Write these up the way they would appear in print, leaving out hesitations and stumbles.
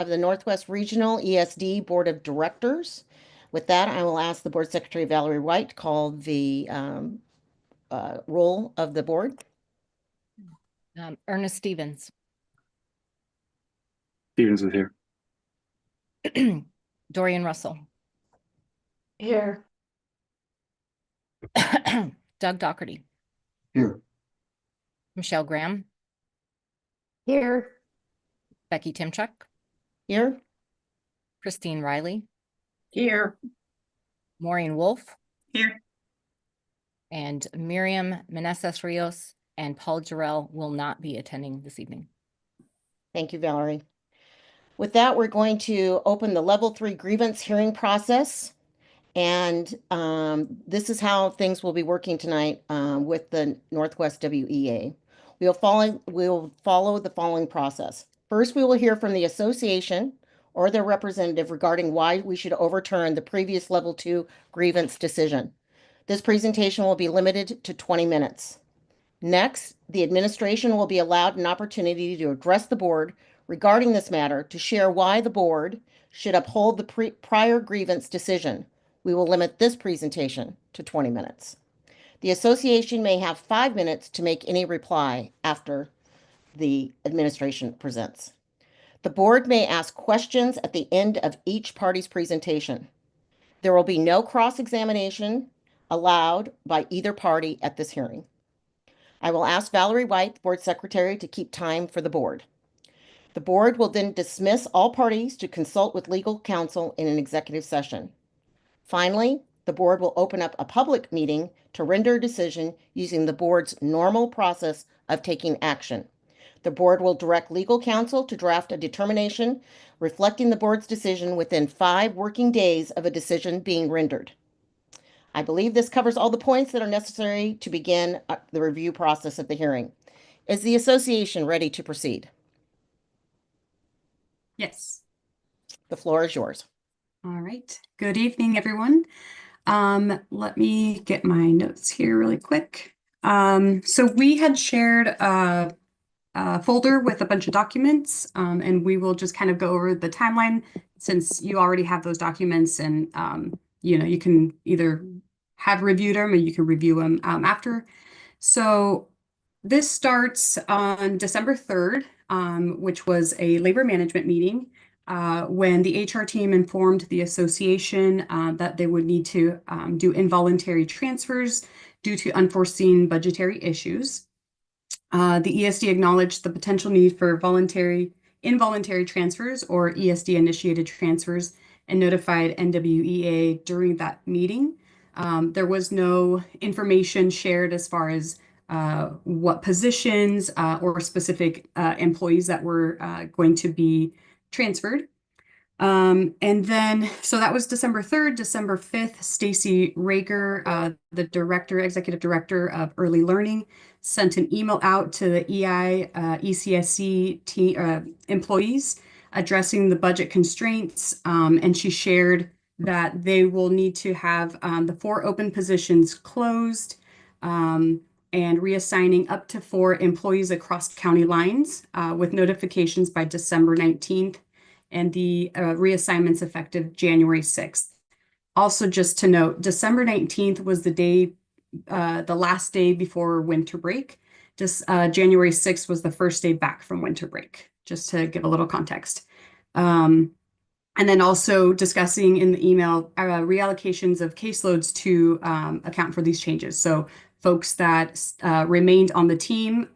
of the Northwest Regional ESD Board of Directors. With that, I will ask the Board Secretary Valerie White to call the roll of the board. Ernest Stevens. Stevens is here. Dorian Russell. Here. Doug Doherty. Here. Michelle Graham. Here. Becky Timchuk. Here. Christine Riley. Here. Maureen Wolf. Here. And Miriam Meneses Rios and Paul Jarrell will not be attending this evening. Thank you, Valerie. With that, we're going to open the level 3 grievance hearing process. And this is how things will be working tonight with the Northwest WEA. We will follow the following process. First, we will hear from the association or their representative regarding why we should overturn the previous level 2 grievance decision. This presentation will be limited to 20 minutes. Next, the administration will be allowed an opportunity to address the board regarding this matter to share why the board should uphold the prior grievance decision. We will limit this presentation to 20 minutes. The association may have 5 minutes to make any reply after the administration presents. The board may ask questions at the end of each party's presentation. There will be no cross-examination allowed by either party at this hearing. I will ask Valerie White, the board secretary, to keep time for the board. The board will then dismiss all parties to consult with legal counsel in an executive session. Finally, the board will open up a public meeting to render a decision using the board's normal process of taking action. The board will direct legal counsel to draft a determination reflecting the board's decision within 5 working days of a decision being rendered. I believe this covers all the points that are necessary to begin the review process of the hearing. Is the association ready to proceed? Yes. The floor is yours. All right. Good evening, everyone. Let me get my notes here really quick. So we had shared a folder with a bunch of documents, and we will just kind of go over the timeline since you already have those documents, and you can either have reviewed them or you can review them after. So this starts on December 3rd, which was a labor management meeting. When the HR team informed the association that they would need to do involuntary transfers due to unforeseen budgetary issues. The ESD acknowledged the potential need for involuntary transfers or ESD-initiated transfers and notified NWEA during that meeting. There was no information shared as far as what positions or specific employees that were going to be transferred. And then, so that was December 3rd, December 5th, Stacy Rager, the executive director of early learning, sent an email out to the ECSC employees addressing the budget constraints. And she shared that they will need to have the 4 open positions closed and reassigning up to 4 employees across county lines with notifications by December 19th and the reassignments effective January 6th. Also, just to note, December 19th was the day, the last day before winter break. Just January 6th was the first day back from winter break, just to give a little context. And then also discussing in the email reallocations of caseloads to account for these changes. So folks that remained on the team,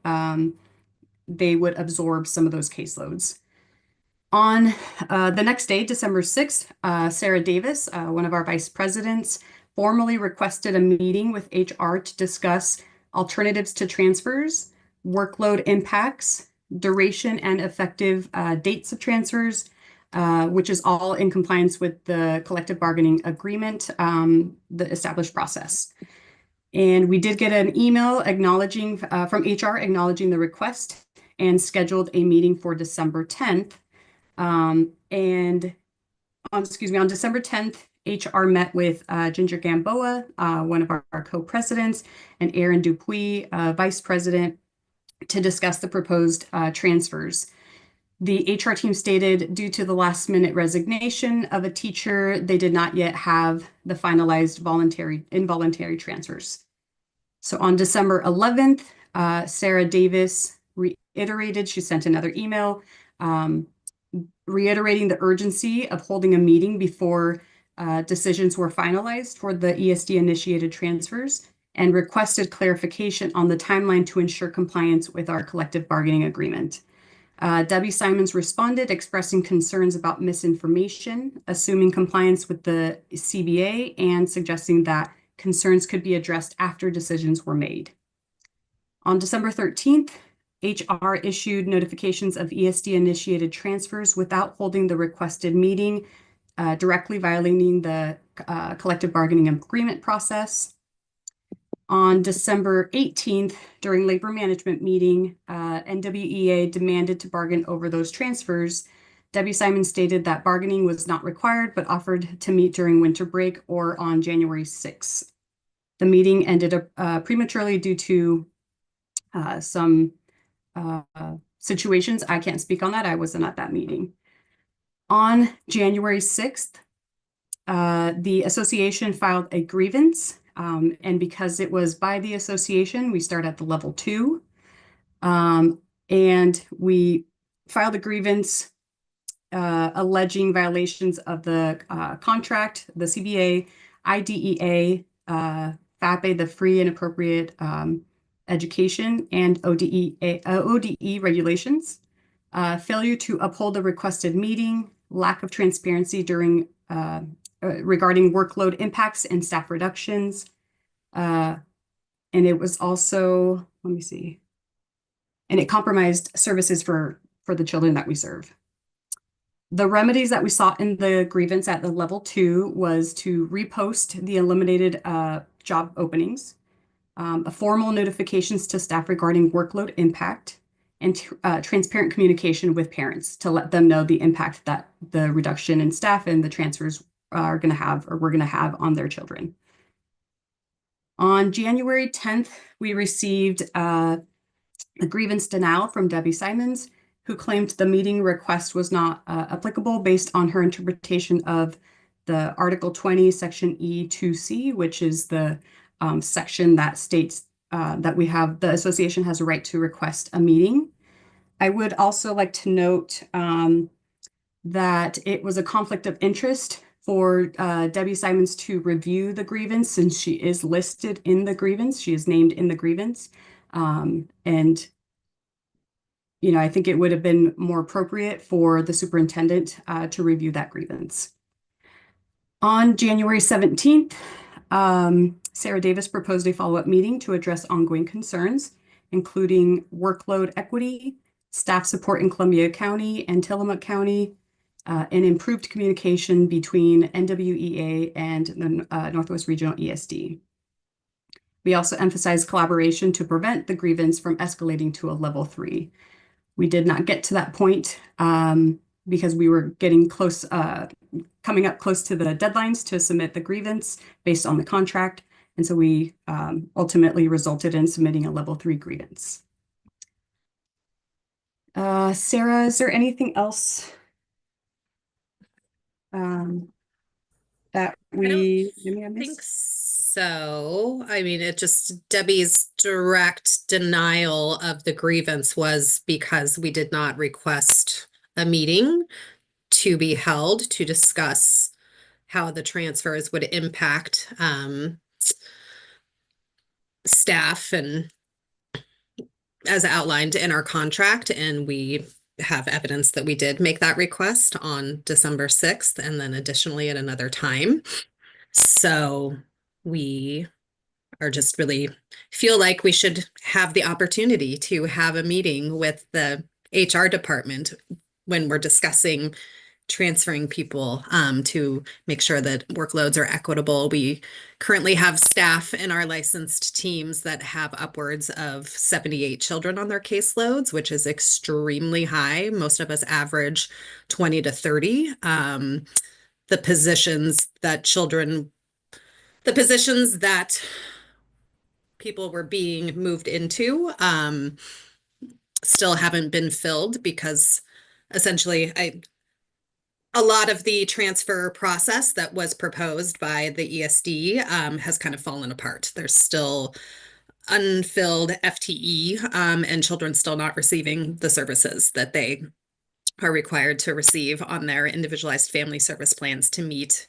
they would absorb some of those caseloads. On the next day, December 6th, Sarah Davis, one of our vice presidents, formally requested a meeting with HR to discuss alternatives to transfers, workload impacts, duration and effective dates of transfers, which is all in compliance with the collective bargaining agreement, the established process. And we did get an email acknowledging from HR acknowledging the request and scheduled a meeting for December 10th. And on December 10th, HR met with Ginger Gamboa, one of our co-presidents, and Aaron Dupuis, vice president, to discuss the proposed transfers. The HR team stated due to the last minute resignation of a teacher, they did not yet have the finalized involuntary transfers. So on December 11th, Sarah Davis reiterated, she sent another email reiterating the urgency of holding a meeting before decisions were finalized for the ESD initiated transfers and requested clarification on the timeline to ensure compliance with our collective bargaining agreement. Debbie Simons responded, expressing concerns about misinformation, assuming compliance with the CBA, and suggesting that concerns could be addressed after decisions were made. On December 13th, HR issued notifications of ESD-initiated transfers without holding the requested meeting, directly violating the collective bargaining agreement process. On December 18th, during labor management meeting, NWEA demanded to bargain over those transfers. Debbie Simon stated that bargaining was not required, but offered to meet during winter break or on January 6th. The meeting ended prematurely due to some situations. I can't speak on that. I wasn't at that meeting. On January 6th, the association filed a grievance, and because it was by the association, we start at the level 2. And we filed a grievance alleging violations of the contract, the CBA, IDEA, FAPE, the free and appropriate education, and ODE regulations, failure to uphold the requested meeting, lack of transparency regarding workload impacts and staff reductions. And it was also, let me see, and it compromised services for the children that we serve. The remedies that we sought in the grievance at the level 2 was to repost the eliminated job openings, formal notifications to staff regarding workload impact, and transparent communication with parents to let them know the impact that the reduction in staff and the transfers are going to have, or we're going to have, on their children. On January 10th, we received a grievance denial from Debbie Simons, who claimed the meeting request was not applicable based on her interpretation of the Article 20, Section E2C, which is the section that states that the association has a right to request a meeting. I would also like to note that it was a conflict of interest for Debbie Simons to review the grievance, since she is listed in the grievance. She is named in the grievance. And I think it would have been more appropriate for the superintendent to review that grievance. On January 17th, Sarah Davis proposed a follow-up meeting to address ongoing concerns, including workload equity, staff support in Columbia County and Tillamook County, and improved communication between NWEA and the Northwest Regional ESD. We also emphasized collaboration to prevent the grievance from escalating to a level 3. We did not get to that point because we were getting close, coming up close to the deadlines to submit the grievance based on the contract. And so we ultimately resulted in submitting a level 3 grievance. Sarah, is there anything else that we maybe I think missed? so. I mean, it just, Debbie's direct denial of the grievance was because we did not request a meeting to be held to discuss how the transfers would impact staff and as outlined in our contract. And we have evidence that we did make that request on December 6th and then additionally at another time. So we are just really feel like we should have the opportunity to have a meeting with the HR department when we're discussing transferring people to make sure that workloads are equitable. We currently have staff in our licensed teams that have upwards of 78 children on their caseloads, which is extremely high. Most of us average 20 to 30. The positions that people were being moved into still haven't been filled because essentially, a lot of the transfer process that was proposed by the ESD has kind of fallen apart. There's still unfilled FTE and children still not receiving the services that they are required to receive on their individualized family service plans to meet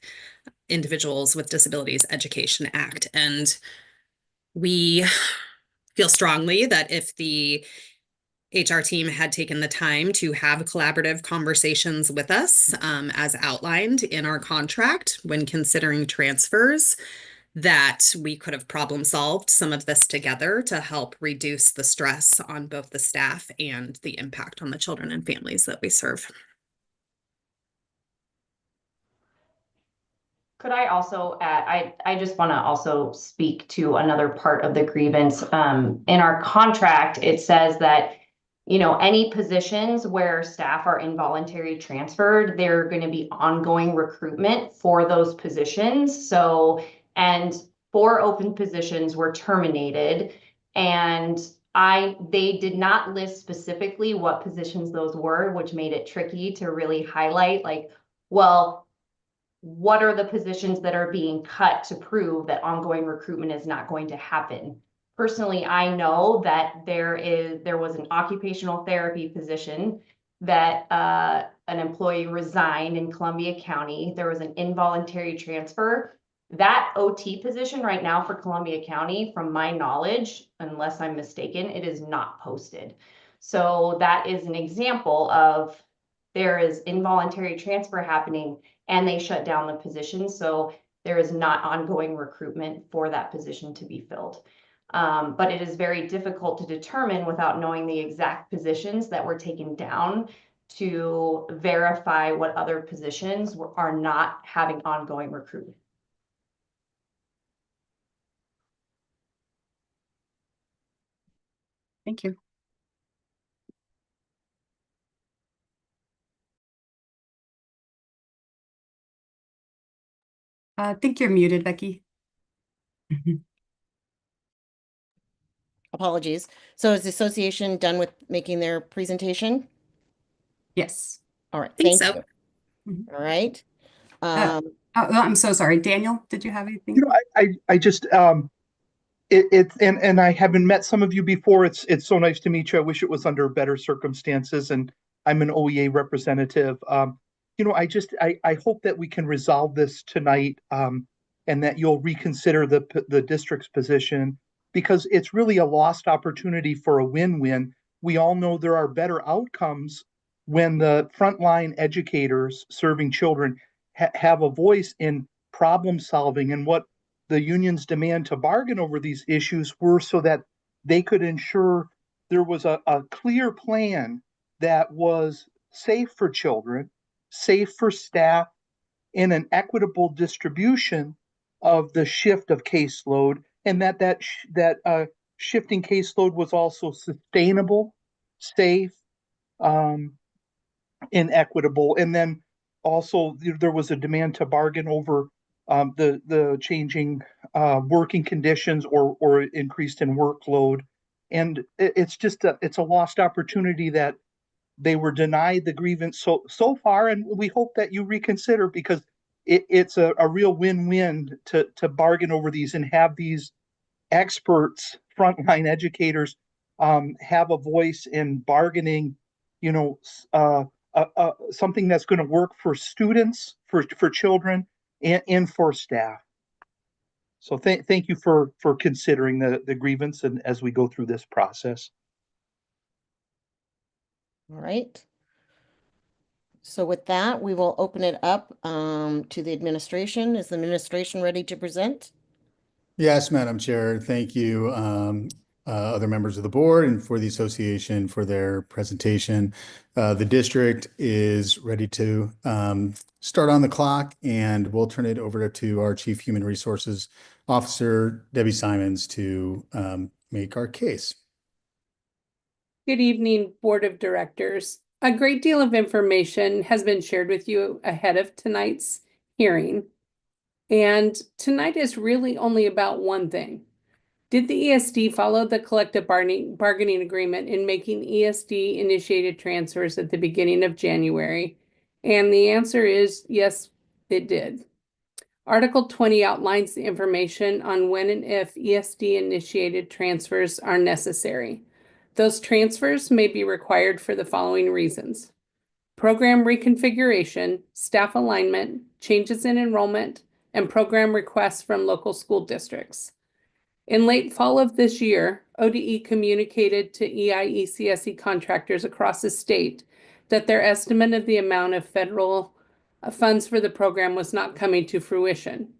Individuals with Disabilities Education Act. And we feel strongly that if the HR team had taken the time to have collaborative conversations with us, as outlined in our contract when considering transfers, that we could have problem solved some of this together to help reduce the stress on both the staff and the impact on the children and families that we serve. Could I also add, I just want to also speak to another part of the grievance. In our contract, it says that, you know, any positions where staff are involuntary transferred, there are going to be ongoing recruitment for those positions. So, and 4 open positions were terminated, and they did not list specifically what positions those were, which made it tricky to really highlight, like, well, what are the positions that are being cut to prove that ongoing recruitment is not going to happen? Personally, I know that there was an occupational therapy position that an employee resigned in Columbia County. There was an involuntary transfer. That OT position right now for Columbia County, from my knowledge, unless I'm mistaken, it is not posted. So that is an example of there is involuntary transfer happening and they shut down the position. So there is not ongoing recruitment for that position to be filled. But it is very difficult to determine without knowing the exact positions that were taken down to verify what other positions are not having ongoing recruitment. Thank you. I think you're muted, Becky. Apologies. So is the association done with making their presentation? Yes. All right, Think thank so. you. Mhm. All right. Oh, I'm so sorry. Daniel, did you have anything? You know, I just and I haven't met some of you before. It's so nice to meet you. I wish it was under better circumstances, and I'm an OEA representative. You know, I hope that we can resolve this tonight, and that you'll reconsider the district's position, because it's really a lost opportunity for a win-win. We all know there are better outcomes when the frontline educators serving children have a voice in problem solving, and what the union's demand to bargain over these issues were so that they could ensure there was a clear plan that was safe for children, safe for staff, and an equitable distribution of the shift of caseload, and that shifting caseload was also sustainable, safe, um, and equitable. And then also there was a demand to bargain over the changing working conditions or increased in workload. And it's just it's a lost opportunity that they were denied the grievance so far, and we hope that you reconsider, because it's a real win-win to bargain over these and have these experts, frontline educators, have a voice in bargaining, you know, something that's going to work for students, for children, and for staff. So thank you for considering the grievance and as we go through this process. All right. So with that, we will open it up to the administration. Is the administration ready to present? Yes, Madam Chair. Thank you, other members of the board and for the association for their presentation. The district is ready to start on the clock, and we'll turn it over to our Chief Human Resources Officer, Debbie Simons, to make our case. Good evening, Board of Directors. A great deal of information has been shared with you ahead of tonight's hearing. And tonight is really only about one thing. Did the ESD follow the collective bargaining agreement in making ESD initiated transfers at the beginning of January? And the answer is yes, it did. Article 20 outlines the information on when and if ESD initiated transfers are necessary. Those transfers may be required for the following reasons: program reconfiguration, staff alignment, changes in enrollment, and program requests from local school districts. In late fall of this year, ODE communicated to EIECSE contractors across the state that their estimate of the amount of federal funds for the program was not coming to fruition.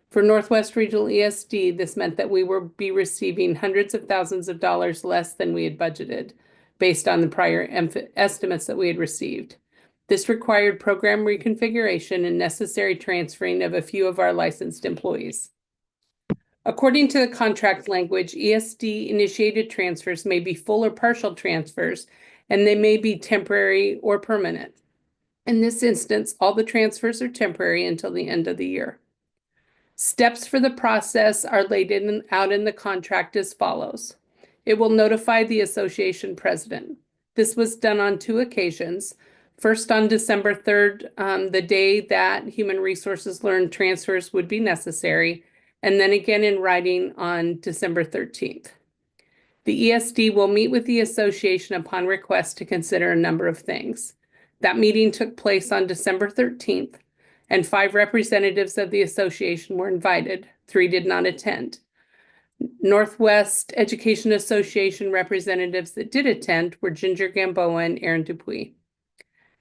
For Northwest Regional ESD, this meant that we would be receiving hundreds of thousands of dollars less than we had budgeted, based on the prior estimates that we had received. This required program reconfiguration and necessary transferring of a few of our licensed employees. According to the contract language, ESD-initiated transfers may be full or partial transfers, and they may be temporary or permanent. In this instance, all the transfers are temporary until the end of the year. Steps for the process are laid out in the contract as follows. It will notify the association president. This was done on 2 occasions. First, on December 3rd, the day that Human Resources learned transfers would be necessary, and then again in writing on December 13th. The ESD will meet with the association upon request to consider a number of things. That meeting took place on December 13th, and 5 representatives of the association were invited. 3 did not attend. Northwest Education Association representatives that did attend were Ginger Gamboa and Aaron Dupuis.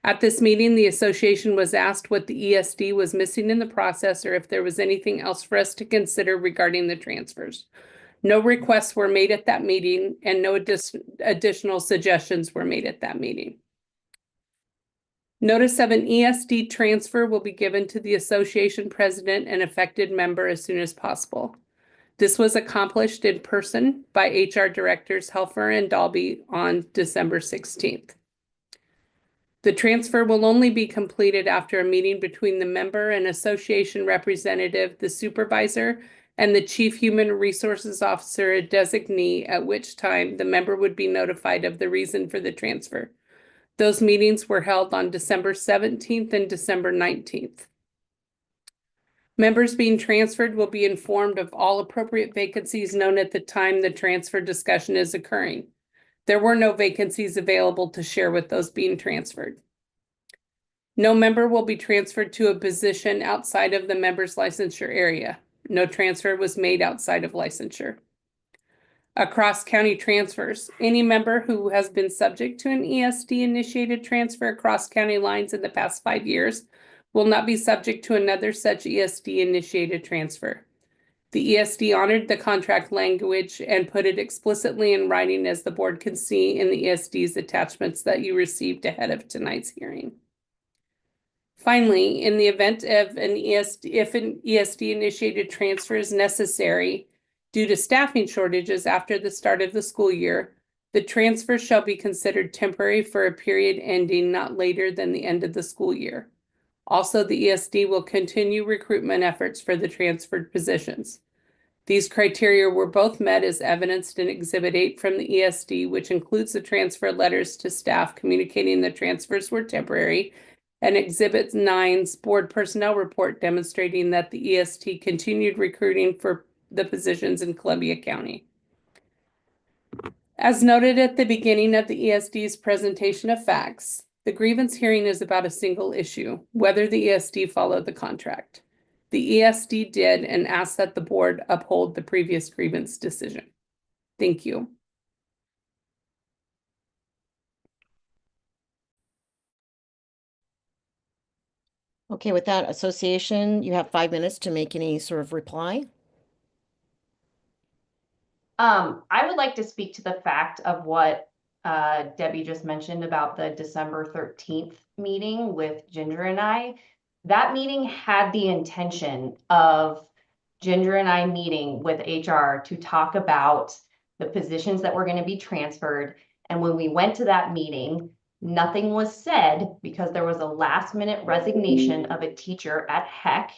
At this meeting, the association was asked what the ESD was missing in the process or if there was anything else for us to consider regarding the transfers. No requests were made at that meeting, and no additional suggestions were made at that meeting. Notice of an ESD transfer will be given to the association president and affected member as soon as possible. This was accomplished in person by HR directors Helfer and Dalby on December 16th. The transfer will only be completed after a meeting between the member and association representative, the supervisor, and the chief human resources officer designee, at which time the member would be notified of the reason for the transfer. Those meetings were held on December 17th and December 19th. Members being transferred will be informed of all appropriate vacancies known at the time the transfer discussion is occurring. There were no vacancies available to share with those being transferred. No member will be transferred to a position outside of the member's licensure area. No transfer was made outside of licensure. Across county transfers, any member who has been subject to an ESD-initiated transfer across county lines in the past 5 years will not be subject to another such ESD-initiated transfer. The ESD honored the contract language and put it explicitly in writing, as the board can see in the ESD's attachments that you received ahead of tonight's hearing. Finally, in the event of an ESD-initiated transfer is necessary due to staffing shortages after the start of the school year, the transfer shall be considered temporary for a period ending not later than the end of the school year. Also, the ESD will continue recruitment efforts for the transferred positions. These criteria were both met as evidenced in Exhibit 8 from the ESD, which includes the transfer letters to staff communicating the transfers were temporary, and Exhibit 9's board personnel report demonstrating that the ESD continued recruiting for the positions in Columbia County. As noted at the beginning of the ESD's presentation of facts, the grievance hearing is about a single issue: whether the ESD followed the contract. The ESD did, and asked that the board uphold the previous grievance decision. Thank you. Okay, with that, association, you have 5 minutes to make any sort of reply. I would like to speak to the fact of what Debbie just mentioned about the December 13th meeting with Ginger and I. That meeting had the intention of Ginger and I meeting with HR to talk about the positions that were going to be transferred. And when we went to that meeting, nothing was said because there was a last-minute resignation of a teacher at HEC,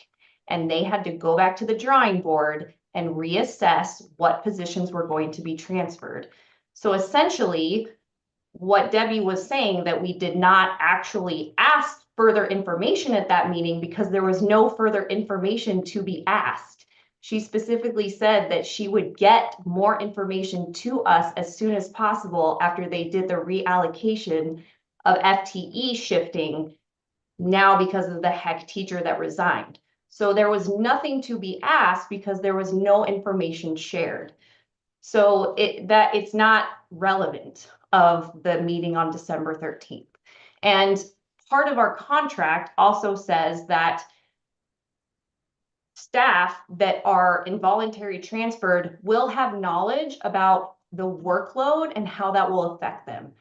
and they had to go back to the drawing board and reassess what positions were going to be transferred. So essentially, what Debbie was saying, that we did not actually ask further information at that meeting because there was no further information to be asked. She specifically said that she would get more information to us as soon as possible after they did the reallocation of FTE shifting now because of the HEC teacher that resigned. So there was nothing to be asked because there was no information shared. So it's not relevant of the meeting on December 13th. And part of our contract also says that staff that are involuntary transferred will have knowledge about the workload and how that will affect them.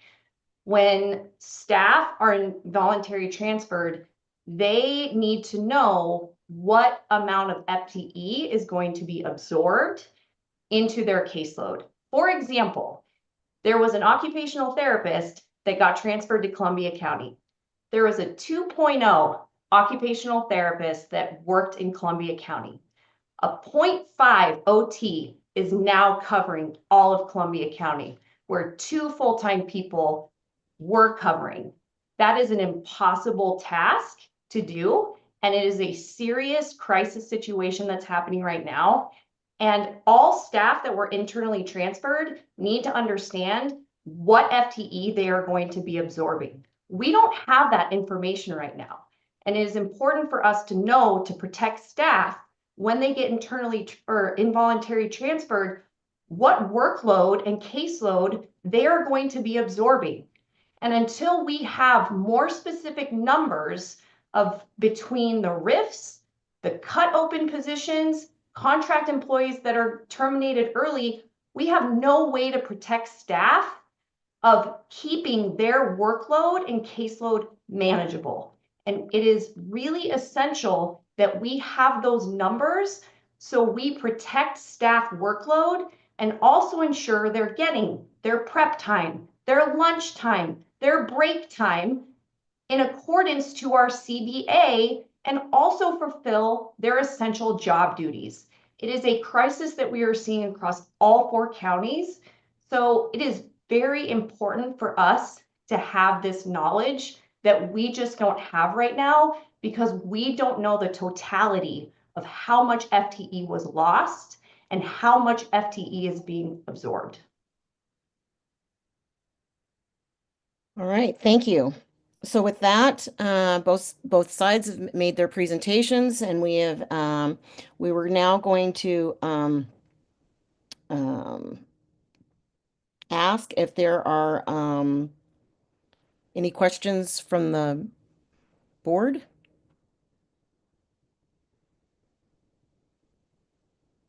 When staff are involuntary transferred, they need to know what amount of FTE is going to be absorbed into their caseload. For example, there was an occupational therapist that got transferred to Columbia County. There was a 2.0 occupational therapist that worked in Columbia County. A 0.5 OT is now covering all of Columbia County, where 2 full-time people were covering. That is an impossible task to do, and it is a serious crisis situation that's happening right now. And all staff that were internally transferred need to understand what FTE they are going to be absorbing. We don't have that information right now. And it is important for us to know, to protect staff when they get internally or involuntary transferred, what workload and caseload they are going to be absorbing. And until we have more specific numbers of between the RIFs, the cut open positions, contract employees that are terminated early, we have no way to protect staff of keeping their workload and caseload manageable. And it is really essential that we have those numbers so we protect staff workload and also ensure they're getting their prep time, their lunch time, their break time in accordance to our CBA, and also fulfill their essential job duties. It is a crisis that we are seeing across all 4 counties. So it is very important for us to have this knowledge that we just don't have right now, because we don't know the totality of how much FTE was lost and how much FTE is being absorbed. All right, thank you. So with that, both sides have made their presentations, and we were now going to ask if there are any questions from the board.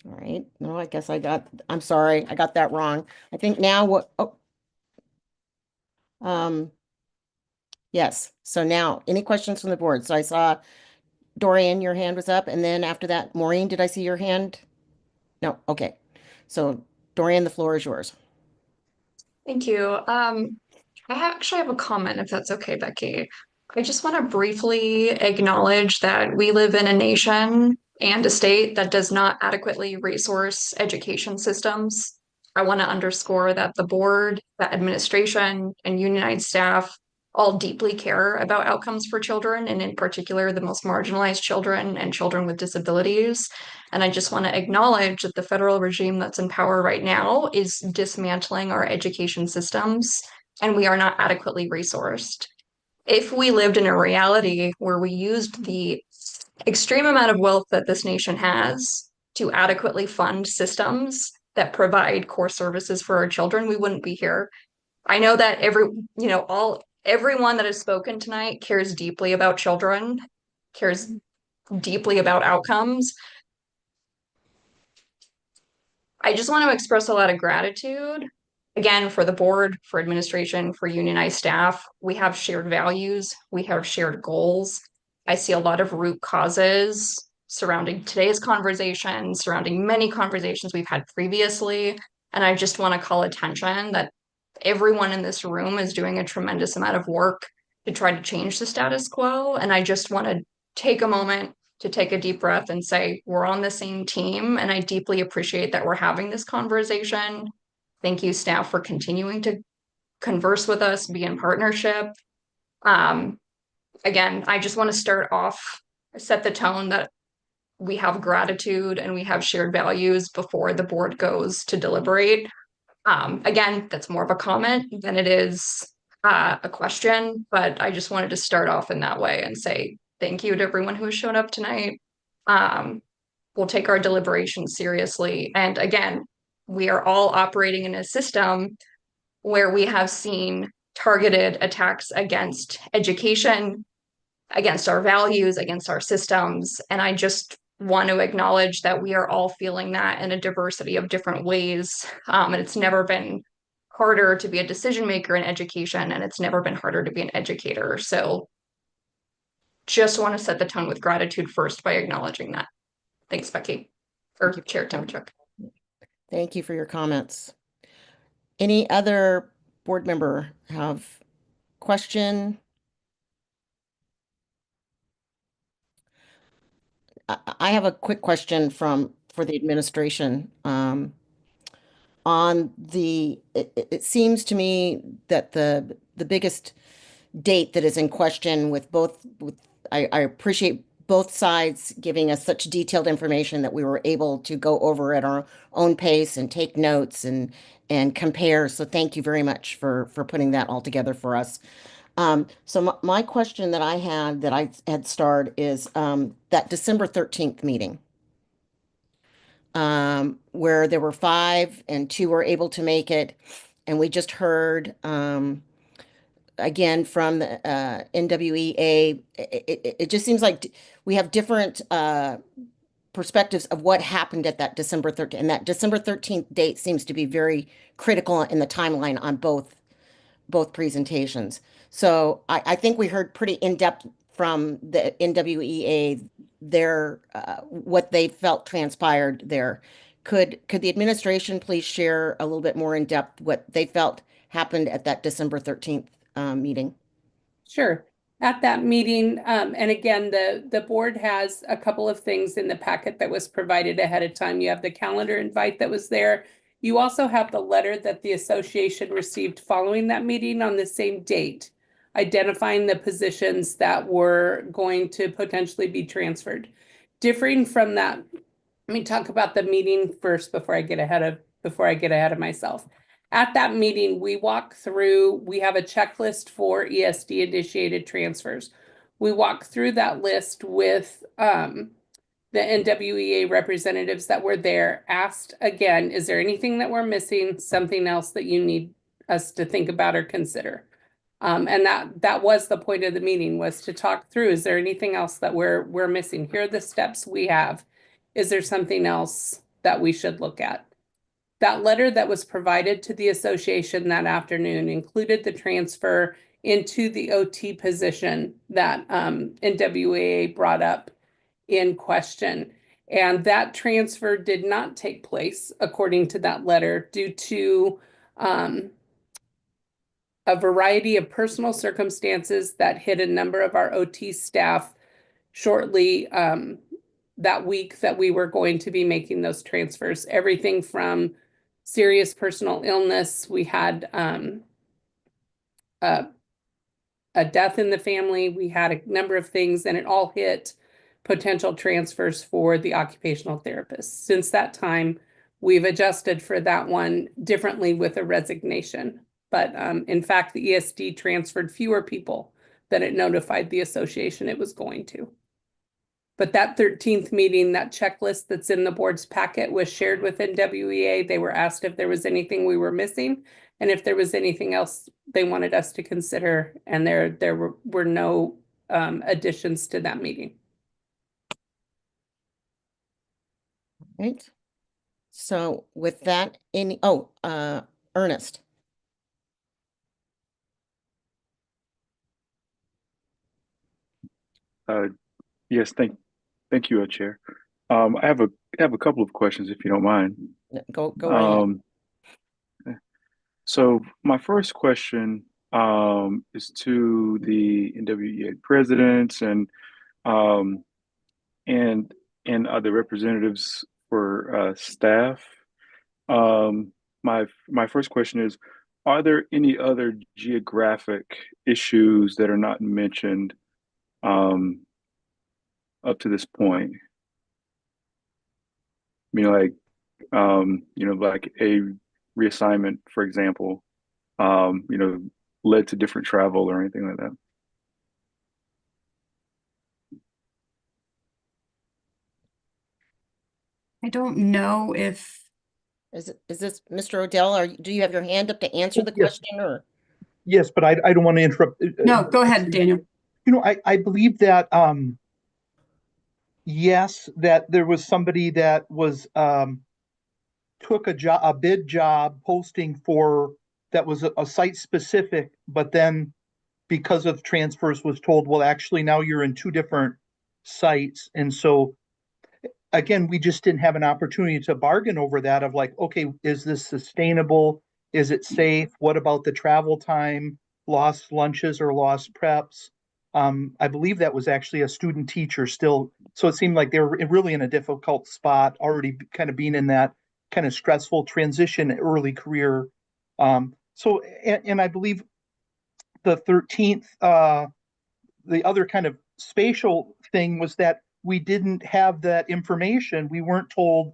All right, no, I guess I'm sorry, I got that wrong. I think now yes, so now, any questions from the board? So I saw Dorian, your hand was up, and then after that, Maureen, did I see your hand? No, okay. So Dorian, the floor is yours. Thank you. Actually have a comment, if that's okay, Becky. I just want to briefly acknowledge that we live in a nation and a state that does not adequately resource education systems. I want to underscore that the board, the administration, and unionized staff all deeply care about outcomes for children, and in particular, the most marginalized children and children with disabilities. And I just want to acknowledge that the federal regime that's in power right now is dismantling our education systems, and we are not adequately resourced. If we lived in a reality where we used the extreme amount of wealth that this nation has to adequately fund systems that provide core services for our children, we wouldn't be here. I know that everyone that has spoken tonight cares deeply about children, cares deeply about outcomes. I just want to express a lot of gratitude, again, for the board, for administration, for unionized staff. We have shared values, we have shared goals. I see a lot of root causes surrounding today's conversation, surrounding many conversations we've had previously. And I just want to call attention that everyone in this room is doing a tremendous amount of work to try to change the status quo. And I just want to take a moment to take a deep breath and say, we're on the same team. And I deeply appreciate that we're having this conversation. Thank you, staff, for continuing to converse with us, be in partnership. Again, I just want to start off, set the tone that we have gratitude and we have shared values before the board goes to deliberate. Again, that's more of a comment than it is a question, but I just wanted to start off in that way and say thank you to everyone who has shown up tonight. We'll take our deliberations seriously. And again, we are all operating in a system where we have seen targeted attacks against education, against our values, against our systems. And I just want to acknowledge that we are all feeling that in a diversity of different ways. And it's never been harder to be a decision maker in education, and it's never been harder to be an educator. So just want to set the tone with gratitude first by acknowledging that. Thanks, Becky. Or Chair Timchuk. Thank you for your comments. Any other board member have question? I have a quick question for the administration. It seems to me that the biggest date that is in question I appreciate both sides giving us such detailed information that we were able to go over at our own pace and take notes and compare. So thank you very much for putting that all together for us. So my question that I had starred is that December 13th meeting, where there were 5 and 2 were able to make it. And we just heard again from the NWEA. It just seems like we have different perspectives of what happened at that December 13th. And that December 13th date seems to be very critical in the timeline on both presentations. So I think we heard pretty in-depth from the NWEA their what they felt transpired there. Could the administration please share a little bit more in depth what they felt happened at that December 13th meeting? Sure. At that meeting, and again, the board has a couple of things in the packet that was provided ahead of time. You have the calendar invite that was there. You also have the letter that the association received following that meeting on the same date, identifying the positions that were going to potentially be transferred. Differing from that, let me talk about the meeting first before I get ahead of myself. At that meeting, we have a checklist for ESD initiated transfers. We walk through that list with the NWEA representatives that were there, asked again, is there anything that we're missing, something else that you need us to think about or consider? And that was the point of the meeting, was to talk through, is there anything else that we're missing? Here are the steps we have. Is there something else that we should look at? That letter that was provided to the association that afternoon included the transfer into the OT position that NWAA brought up in question. And that transfer did not take place, according to that letter, due to a variety of personal circumstances that hit a number of our OT staff shortly that week that we were going to be making those transfers. Everything from serious personal illness. We had a death in the family. We had a number of things, and it all hit potential transfers for the occupational therapists. Since that time, we've adjusted for that one differently with a resignation. But in fact, the ESD transferred fewer people than it notified the association it was going to. But that 13th meeting, that checklist that's in the board's packet was shared with NWEA. They were asked if there was anything we were missing and if there was anything else they wanted us to consider. And there were no additions to that meeting. Right. So with that, Ernest. Yes, thank you, Chair. I have a couple of questions, if you don't mind. Go right ahead. So my first question is to the NWEA presidents and and the representatives for staff. My first question is, are there any other geographic issues that are not mentioned um, up to this point? I mean, like like a reassignment, for example, led to different travel or anything like that. I don't know if, Is this Mr. Odell? Do you have your hand up to answer Oh, the yes, question or? yes, but I don't want to interrupt. no, go ahead, Daniel. I believe that yes, that there was somebody that was took a bid job posting for that was a site specific, but then because of transfers was told, well, actually now you're in two different sites, and so again, we just didn't have an opportunity to bargain over that of like, okay, is this sustainable? Is it safe? What about the travel time, lost lunches or lost preps? I believe that was actually a student teacher still. So it seemed like they were really in a difficult spot, already kind of being in that kind of stressful transition early career. And I believe the 13th, the other kind of spatial thing was that we didn't have that information. We weren't told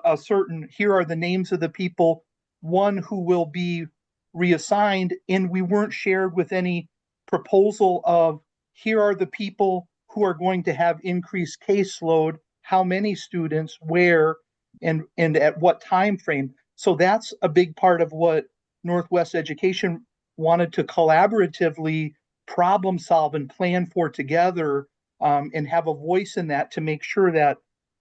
a certain, here are the names of the people, one who will be reassigned, and we weren't shared with any proposal of here are the people who are going to have increased caseload, how many students, where, and at what time frame. So that's a big part of what Northwest Education wanted to collaboratively problem solve and plan for together, and have a voice in that to make sure that,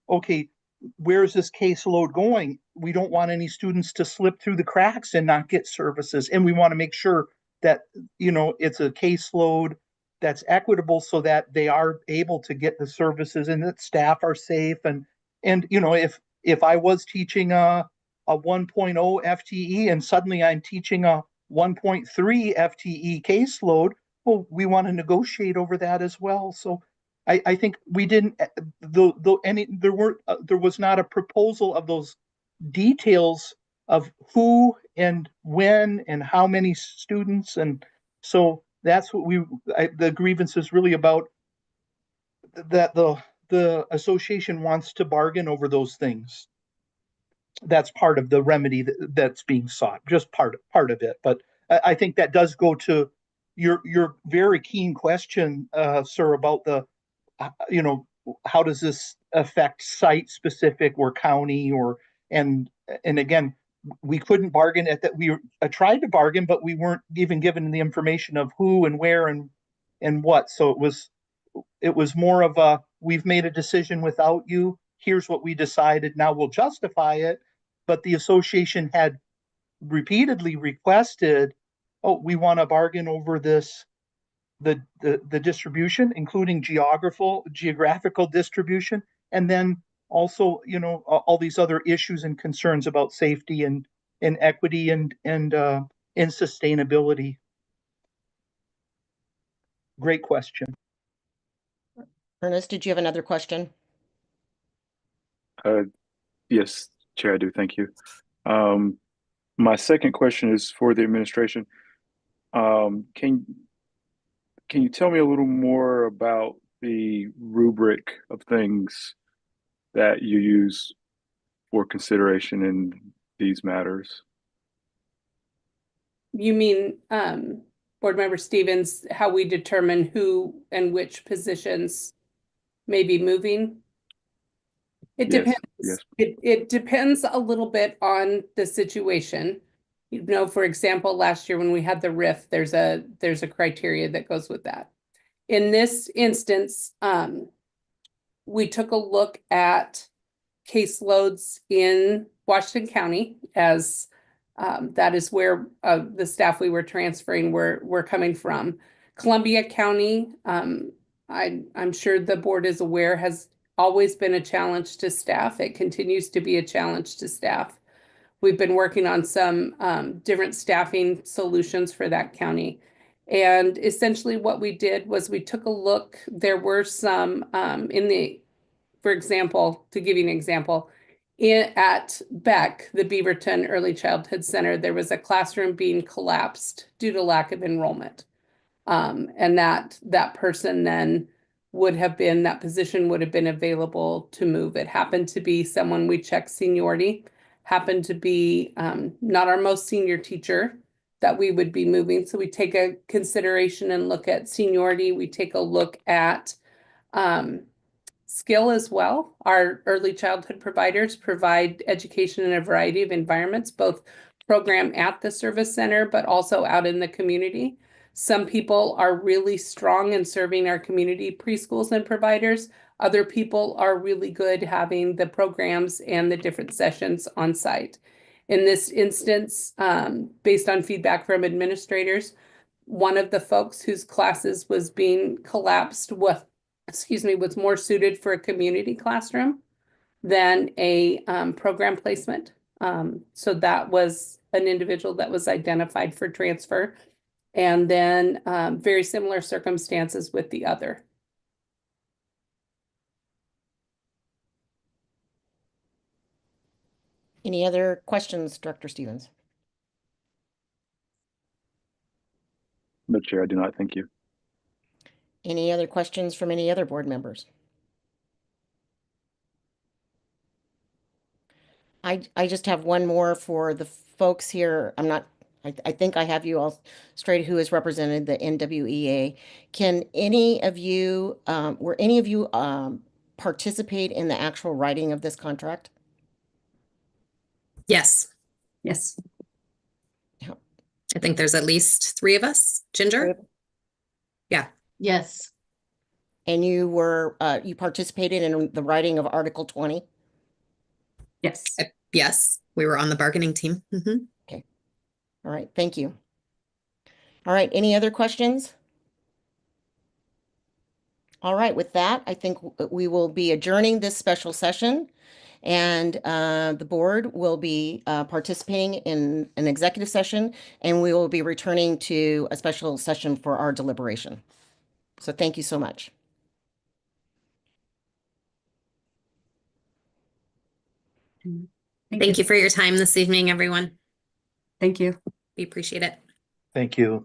okay, where's this caseload going? We don't want any students to slip through the cracks and not get services. And we want to make sure that, it's a caseload that's equitable so that they are able to get the services and that staff are safe. And if I was teaching a 1.0 FTE and suddenly I'm teaching a 1.3 FTE caseload, well, we want to negotiate over that as well. So I think we didn't, there was not a proposal of those details of who and when and how many students. And so that's what the grievance is really about, that the association wants to bargain over those things. That's part of the remedy that's being sought, just part of it. But I think that does go to your very keen question, sir, about the you know, how does this affect site specific or county or, and again, we couldn't bargain at that. We tried to bargain, but we weren't even given the information of who and where and what. So it was more of a, we've made a decision without you. Here's what we decided. Now we'll justify it. But the association had repeatedly requested, oh, we want to bargain over this, the distribution, including geographical distribution, and then also, all these other issues and concerns about safety and equity and sustainability. Great question. Ernest, did you have another question? Yes, Chair, I do. Thank you. My second question is for the administration. Can you tell me a little more about the rubric of things that you use for consideration in these matters? You mean, Board Member Stevens, how we determine who and which positions may be moving? It Yes, depends. yes. It depends a little bit on the situation. For example, last year when we had the RIF, there's a criteria that goes with that. In this instance, we took a look at caseloads in Washington County, as that is where the staff we were transferring were coming from. Columbia County, I'm sure the board is aware, has always been a challenge to staff. It continues to be a challenge to staff. We've been working on some different staffing solutions for that county. And essentially what we did was we took a look. There were some in the for example, to give you an example, at Beck, the Beaverton Early Childhood Center, there was a classroom being collapsed due to lack of enrollment. And that person then that position would have been available to move. It happened to be someone we checked seniority, happened to be not our most senior teacher that we would be moving. So we take a consideration and look at seniority. We take a look at skill as well. Our early childhood providers provide education in a variety of environments, both program at the service center, but also out in the community. Some people are really strong in serving our community preschools and providers. Other people are really good having the programs and the different sessions on site. In this instance, based on feedback from administrators, one of the folks whose classes was being collapsed was more suited for a community classroom than a program placement. So that was an individual that was identified for transfer. And then very similar circumstances with the other. Any other questions, Director Stevens? No, Chair, I do not. Thank you. Any other questions from any other board members? I just have one more for the folks here. I think I have you all straight who has represented the NWEA. Can any of you, were any of you participate in the actual writing of this contract? Yes, Yes. I think there's at least 3 of us. Ginger? Yeah. Yes. And you were, you participated in the writing of Article 20? Yes. Yes, we were on the bargaining team. Mhm. Okay. All right, thank you. All right, any other questions? All right, with that, I think we will be adjourning this special session, and the board will be participating in an executive session, and we will be returning to a special session for our deliberation. So thank you so much. Thank you for your time this evening, everyone. Thank you. We appreciate it. Thank you.